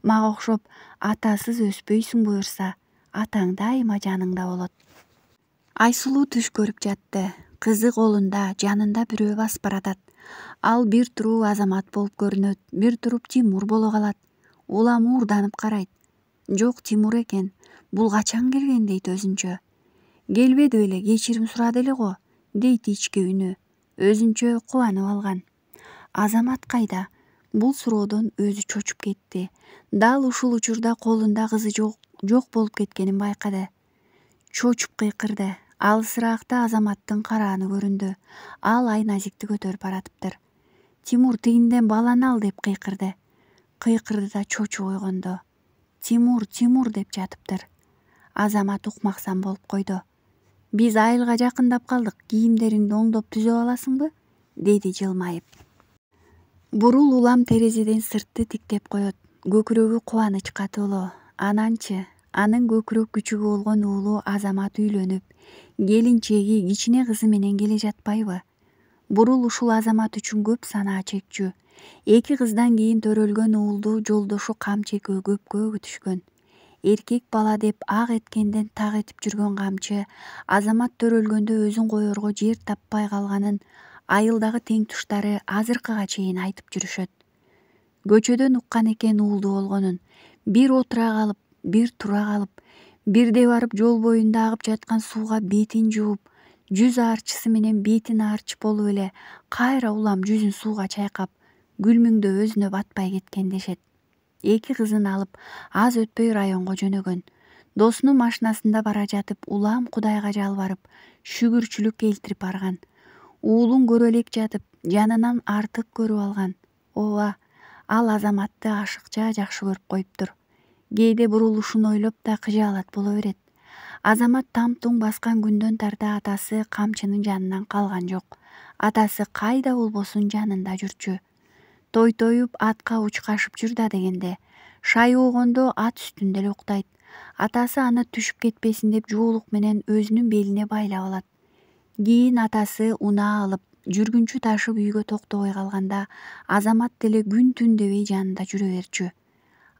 Мага окшоп атасыз өспөйсүң буюрса, атаң дайыма жаныңда болот. Айсулуу түш көрүп жатты. Кызы колунда, жанында бирөө басып баратат. Ал бир туруп Азамат болуп көрүнөт, бир туруп Тимур боло калат. Улам уурданып карайт. Жок, Тимур экен. Бул качан келген дейт өзүнчө. Келбеди беле, кечирим сурады эле го, дейт ички үнү. Өзүнчө кубанып алган. Азамат кайда? Бул суроодон өзү чочуп кетти. Дал ушул учурда колунда кызы жок болуп кеткенин байкады. Чочуп кыйкырды. Алысыраакта Азаматтын карааны көрүндү. Ал Айназикти көтөрүп баратыптыр. Тимур, тигинден баланы ал деп кыйкырды. Кыйкырды да чочуп ойгондо. Тимур, Тимур деп жатыптыр. Азамат укмаксан болуп койду. Биз айылга жакындап калдык. Кийимдериңди оңдоп түзөп аласыңбы? Деди жылмайып. Бурул улам терезеден сыртты тиктеп коет. Көкүрөгү кубанычка толо. Ананчы, анын көкүрөк күчүгү болгон уулу Азамат үйлөнүп, келинчеги кичине кызы менен келе жатпайбы? Бурул ушул Азамат үчүн көп санаа чекчү. 2 кыздан кийин төрөлгөн уулду жолдошу камчы экөө көпкө күтүшкөн. Эркек бала деп ак эткенден так этип жүргөн камчы Азамат төрөлгөндө өзүн коерго жер таппай калганын айылдагы тең туштары азыркыга чейин айтып жүрүшөт. Көчөдөн уккан экен уулду болгонун. Бир отура калып, бир тура калып, бирде барып жол боюнда агып жаткан сууга бетин жууп, жүз аарчысы менен бетин аарчып болуп эле кайра улам жүзүн сууга чайкап, күлмүңдө өзүнө батпай кеткен дешет. 2 кызын алып аз өтпөй районго жөнөгөн. Досунун машинасында бара жатып улам Кудайга жалбарып, шүгүрчүлүк келтирип барган. Уулун көрө элек жатып, жанынан артык көрүп алган. Ооба, ал Азаматты ашыкча жакшы көрүп коюптур. Кээде Бурул ушуну ойлоп да кыжаалат боло берет. Азамат там-туң баскан күндөн тарта атасы камчынын жанынан калган жок. Атасы кайда болбосун жанында жүрчү. Тойтоюп атка учкашып жүр да дегенде. Шай оогондо ат үстүндө эле уктайт. Атасы аны түшүп кетпесин деп жуулук менен өзүнүн белине байлап алат. Кийин атасы унаа алып, жүргүнчү ташып үйгө токтобой калганда Азамат деле күн түн дебей жанында жүрө берчү.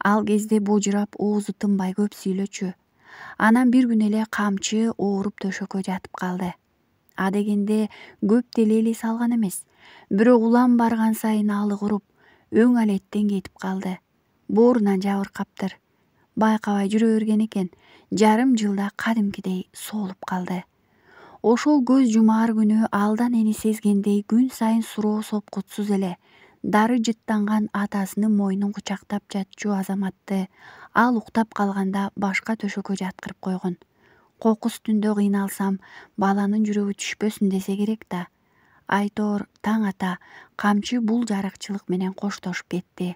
Ал кезде божурап, оозу тынбай көп сүйлөчү. Анан бир күн эле камчы ооруп төшөккө жатып калды. Адегенде көп деле элес алган эмес. Бирок улам барган сайын алы куруп, өң алеттен кетип калды. Боорунан жабыркаптыр. Байкабай жүрө берген экен. Жарым жылда кадимкидей соолуп калды. Ошол көз жумаар күнү алдан эни сезгендей күн сайын суроо сопкутсуз эле дары жыттанган атасынын мойнун кучактап жатчу Азаматты ал уктап калганда башка төшөккө жаткырып койгон. Кокус түндө кыйналсам, баланын жүрөгү түшпөсүн десе керек да. Айтор таң ата камчы бул жарыкчылык менен коштошуп кетти.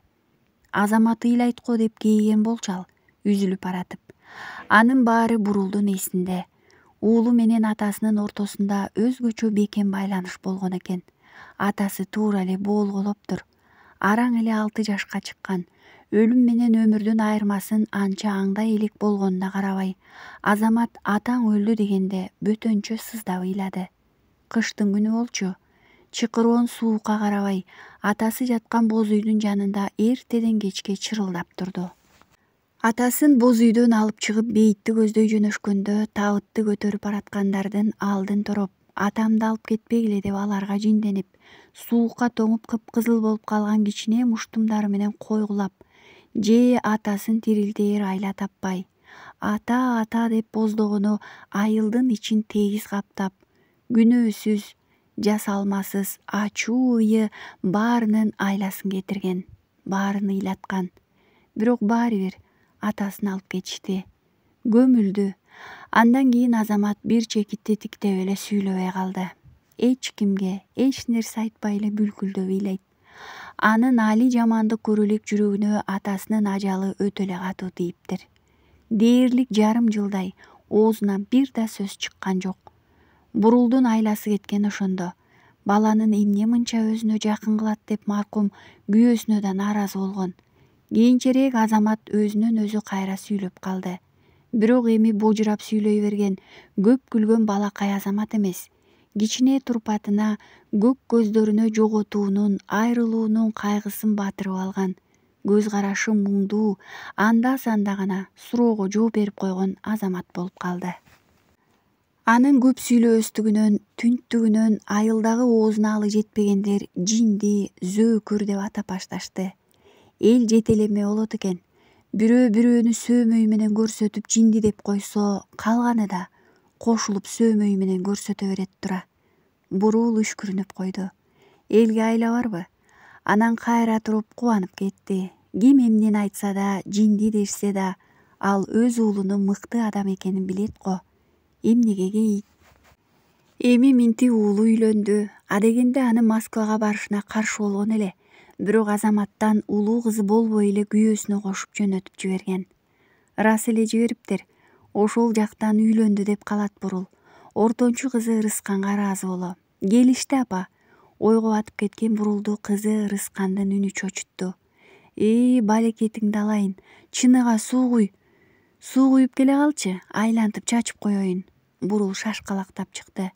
Азамат ыйлайт го деп кейиген болчу ал, үзүлүп баратып. Анын баары Бурулдун эсинде. Уулу менен атасынын ортосунда өзгөчө бекем байланыш болгон экен. Атасы туура эле боолголоптур. Араң эле 6 жашка чыккан. Өлүм менен өмүрдүн айырмасын анча аңдай элек болгонуна карабай, Азамат атаң өлдү дегенде бөтөнчө сыздап ыйлады. Кыштын күнү болчу. Чыкыроон суукка карабай, атасы жаткан боз үйдүн жанында эртеден кечке чырылдап турду. Атасын боз үйдөн алып чыгып бейитти көздөй жөнөшкөндө табытты көтөрүп бараткандардын алдын тороп, атамды алып кетпегиле деп аларга жинденип, суукка тоңуп кыпкызыл болуп калган кичине муштумдары менен койгулап, же атасын тирилтээр айла таппай, ата ата деп боздогону айылдын ичин тегиз каптап, күнөөсүз, жасалмасыз ачуу ые баарынын айласын кетирген, баарын ыйлаткан. Бирок баары бир атасын алып кетишти. Көмүлдү. Андан кийин Азамат бир чекитти тиктеп эле сүйлөбөй калды. Эч кимге эч нерсе айтпай эле бүлкүлдөп ыйлайт. Анын али жамандык көрө элек жүрөгүнө атасынын ажалы өтө эле катуу тийиптир. Дээрлик жарым жылдай оозунан бир да сөз чыккан жок. Бурулдун айласы кеткен ошондо. Баланын эмне мынча өзүнө жакын кылат деп маркум күйөөсүнө да нааразы болгон. Кийинчерээк Азамат өзүнөн өзү кайра сүйлөп калды. Бирок эми божурап сүйлөй берген көп күлгөн балакай Азамат эмес. Кичине турпатына көк көздөрүнө жоготуунун, айрылуунун кайгысын батырып алган. Көз карашы муңдуу, анда-санда гана суроого жооп берип койгон Азамат болуп калды. Анын көп сүйлөбөстүгүнөн, түнттүгүнөн айылдагы оозуна алы жетпегендер жинди, зөөкүр деп атап башташты. Эл жетелеме болот экен. Бирөө бирөөнү сөөмөй менен көрсөтүп жинди деп койсо, калганы да кошулуп сөөмөй менен көрсөтө берет тура. Бурул үшкүрүнүп койду. Элге айла барбы? Анан кайра туруп кубанып кетти. Ким эмнени айтса да, жинди дешсе да, ал өз уулунун мыкты адам экенин билет го. Эмнеге кейийт? Эми Минти уулу үйлөндү. Адегенде анын Москвага барышына каршы болгон эле. Бирок Азаматтан улуу кызы болбой эле күйөөсүнө кошуп жөнөтүп жиберген. Ырас эле жибериптир. Ошол жактан үйлөндү деп калат Бурул. Ортончу кызы Ырысканга ыраазы боло. Келишти апа. Ойго батып кеткен Бурулду кызы Ырыскандын үнү чочутту. Балекетиңди алайын. Чыныга суу куй. Суу куюп келе калчы, айлантып чачып коеюн. Бурул шашкалактап чыкты.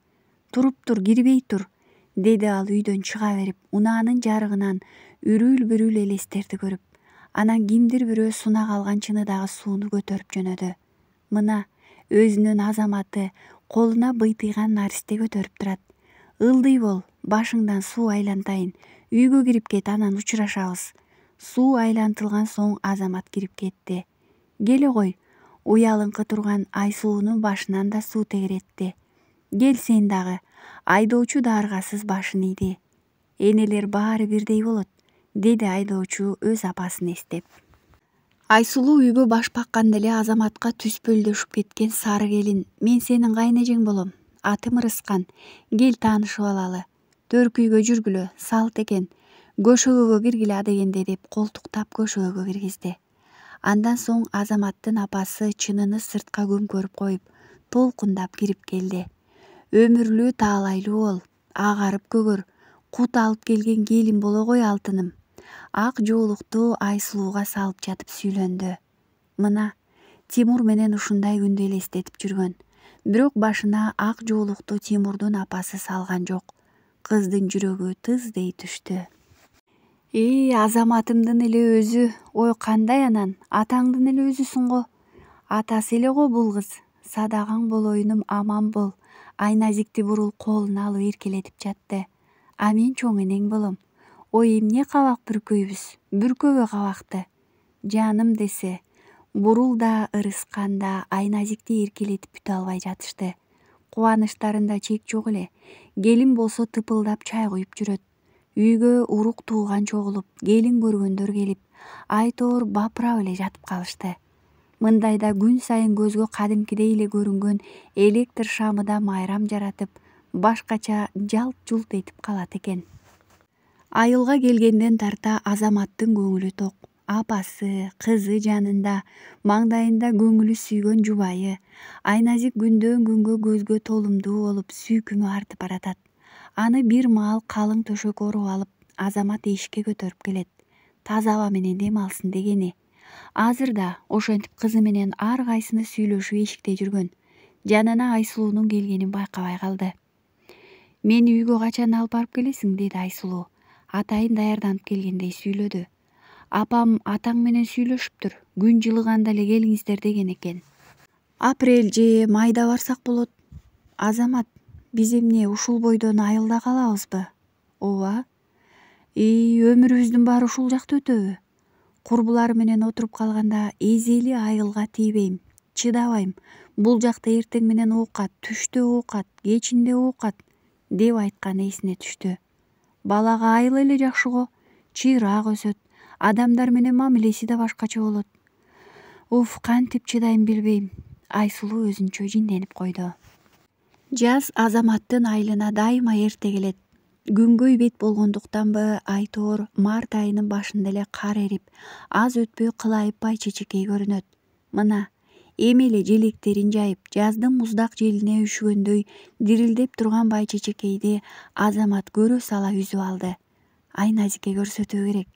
Туруп тур, кирбей тур, деди ал үйдөн чыга берип, унаанын жарыгынан үрүл-бүрүл элестерди көрүп. Анан кимдир бирөө сунак алган чыныдагы сууну көтөрүп жөнөдү. Мына өзүнүн Азаматы колуна быйтыйган наристе көтөрүп турат. Ылдый бол, башыңдан суу айлантайын. Үйгө кирип кет, анан учурашабыз. Суу айлантылган соң Азамат кирип кетти. Келе кой. Уялыңкы турган Айсулуунун башынан да суу тегеретти. Кел сен дагы. Айдоочу да аргасыз башын ийди. Энелер баары бирдей болот, деди айдоочу өз апасын эстеп. Айсулуу үйгө баш бакканда эле Азаматка түспөлдөшүп кеткен сары келин. Мен сенин кайнэжең болом. Атым Ырыскан. Кел таанышып алалы. Төркүйгө жүргүлө, салт экен. Көшөгөгө киргиле адегенде деп колтуктап көшөгөгө киргизди. Андан соң Азаматтын апасы чыныны сыртка көмкөрүп коюп, толкундап кирип келди. Өмүрлүү таалайлуу бол, агарып көгөр, кут алып келген келин боло кой алтыным. Ак жоолукту Айсулууга салып жатып сүйлөндү. Мына Тимур менен ушундай күндү элестетип жүргөн. Бирок башына ак жоолукту Тимурдун апасы салган жок. Кыздын жүрөгү тыздей түштү. Азаматымдын эле өзү. Ой, кандай анан? Атаңдын эле өзүсүң го. Атасы эле го бул кыз. Садагың болоюнум, аман бол. Айназикти Бурул колуна алып эркелетип жатты. А мен чоң энең болом. Ой, эмне кабак бүркөйбүз? Бүркөбө кабакты. Жаным десе. Бурул да Ырыскан да Айназикти эркелетип бүтө албай жатышты. Кубанычтарында чек жок эле. Келин болсо тыпылдап чай куюп жүрөт. Үйгө урук тууган чогулуп, келин көргөндөр келип, айтор бапырап эле жатып калышты. Мындайда күн сайын көзгө кадимкидей эле көрүнгөн электр шамы да майрам жаратып, башкача жалт-жулт этип калат экен. Айылга келгенден тарта Азаматтын көңүлү ток. Апасы, кызы жанында, маңдайында көңүлү сүйгөн жубайы. Айназик күндөн күнгө көзгө толумдуу болуп, сүйкүмү артып баратат. Аны бир маал калың төшөк оруп алып, Азамат эшикке көтөрүп келет. Таза аба менен дем алсын дегени. Азыр да ошентип кызы менен ар кайсыны сүйлөшүп эшикте жүргөн. Жанына Айсулуунун келгенин байкабай калды. Мени үйгө качан алып барып келесиң, деди Айсулуу. Атайын даярданып келгендей сүйлөдү. Апам атаң менен сүйлөшүптүр. Күн жылыганда эле келиңиздер деген экен. Апрель же майда барсак болот. Азамат, биз эмне ушул бойдон айылда калабызбы? Ооба. Өмүрүбүздүн баары ушул жакта өтөбү? Курбулар менен отуруп калганда эзели айылга тийбейм. Чыдабайм. Бул жакта эртең менен оокат, түштө оокат, кечинде оокат, деп айтканы эсине түштү. Балага айыл эле жакшы го. Чыйраак өсөт. Адамдар менен мамилеси да башкача болот. Уф, кантип чыдайм билбейм. Айсулуу өзүнчө жинденип койду. Жаз Азаматтын айылына дайыма эрте келет. Күнгөй бет болгондуктанбы, айтоор март айынын башында эле кар эрип, аз өтпөй кылайып бай чечекей көрүнөт. Мына эми эле желектерин жайып, жаздын муздак желине үшүгөндөй дирилдеп турган бай чечекейди Азамат көрө сала үзүп алды. Айназике көрсөтүү керек.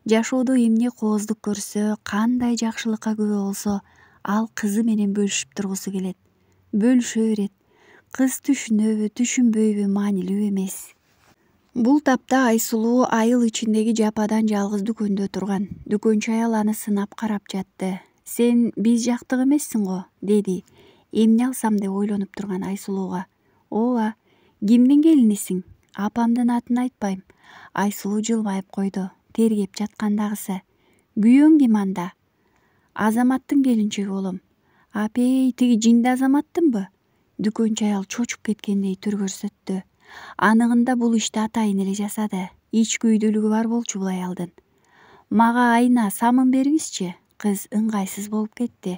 Жашоодо эмне кооздук көрсө, кандай жакшылыкка күбө болсо, ал кызы менен бөлүшүп тургусу келет. Бөлүшө берет. Кыз түшүнөбү, түшүнбөйбү маанилүү эмес. Бул тапта Айсулуу айыл ичиндеги жападан жалгыз дүкөндө турган. Дүкөнчү аял аны сынап карап жатты. Сен биз жактык эмессиң го, деди. Эмне алсам деп ойлонуп турган Айсулууга. Ооба, кимдин келинисиң? Апамдын атын айтпайм. Айсулуу жылмайып койду. Тергеп жаткандагысы. Күйөөң ким анда? Азаматтын келинчеги болом. Апей, тиги жинди Азаматтынбы? Дүкөнчү аял чочуп кеткендей түр көрсөттү. Анығында бул ишти атайын эле жасады. Ичкүйдүүлүгү бар болчу бул аялдын. Мага айна самын бериңизчи. Кыз ыңгайсыз болуп кетти.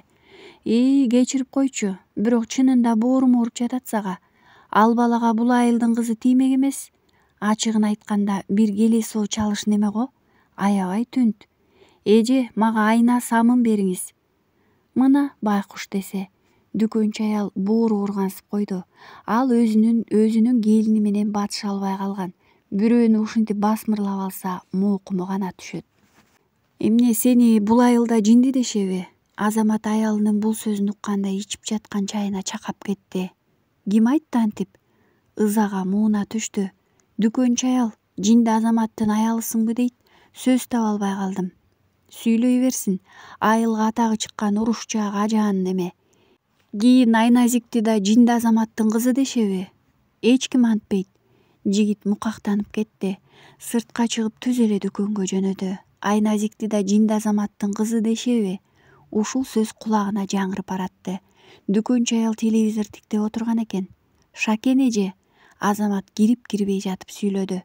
Кечирип койчу, бирок чынында боорум ооруп жатат сага. Ал балага бул айылдын кызы тиймек эмес. Ачыгын айтканда бир келесоо чалыш неме го? Аябай түнт. Эже, мага айна самын бериңиз. Мына байкуш десе. Дүкөнчү аял боору ооргансып койду. Ал өзүнүн келини менен батыша албай калган. Бирөөнү ушинтип басмырлап алса, моокуму гана түшөт. Эмне, сени бул айылда жинди дешеби? Азамат аялынын бул сөзүн укканда ичип жаткан чайына чакап кетти. Ким айтты антип? Ызага мууна түштү. Дүкөнчү аял, жинди Азаматтын аялысыңбы дейт. Сөз таба албай калдым. Сүйлөй берсин. Айылга атагы чыккан урушчу ажаанын эме. Кийин Айназикти да жинди Азаматтын кызы дешеби? Эч ким антпейт. Жигит мукактанып кетти. Сыртка чыгып түз эле дүкөнгө жөнөдү. Айназикти да жинди Азаматтын кызы дешеби? Ушул сөз кулагына жаңырып баратты. Дүкөнчү аял телевизор тиктеп отурган экен. Шакен эже, Азамат кирбей жатып сүйлөдү.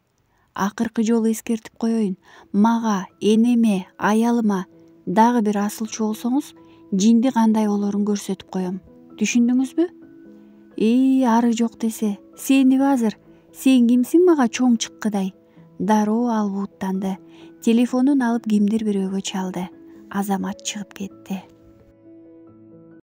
Акыркы жолу эскертип коеюн. Мага, энеме, аялыма дагы бир асылчу болсоңуз, жинди кандай болорун көрсөтүп коем. Түшүндүңүзбү? Ары жок десе. Сениби азыр? Сен кимсиң мага чоң чыккыдай? Дароо ал бууттанды. Телефонун алып кимдир бирөөгө чалды. Азамат чыгып кетти.